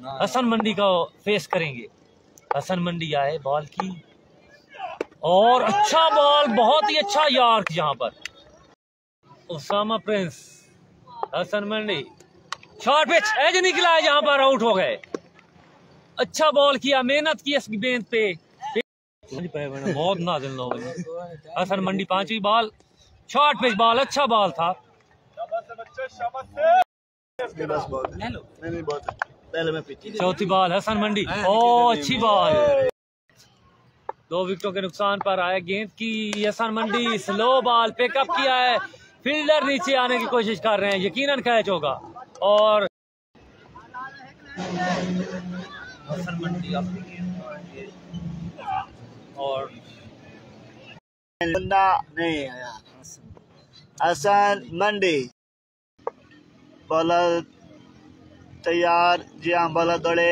हसन मंडी का फेस करेंगे। हसन मंडी आए बॉल की और अच्छा बॉल, बहुत ही अच्छा यार्क यहाँ पर। उसामा प्रिंस, हसन मंडी, शॉर्ट पिच एज निकला है, यहाँ पर आउट हो गए। अच्छा बॉल किया, मेहनत की इस गेंद पे, बहुत नाज़िल लोग। हसन मंडी 5वीं बॉल, शॉर्ट पिच बॉल, अच्छा बॉल था। चौथी बॉल हसन मंडी, ओ अच्छी बॉल। 2 विकेटों के नुकसान पर आया गेंद की। हसन मंडी स्लो बॉल पिकअप किया है, फील्डर नीचे आने की कोशिश कर रहे हैं, यकीनन कैच होगा। और हसन मंडी और नहीं आया। हसन मंडी बॉलर तैयार, जी हाँ बॉलर दौड़े।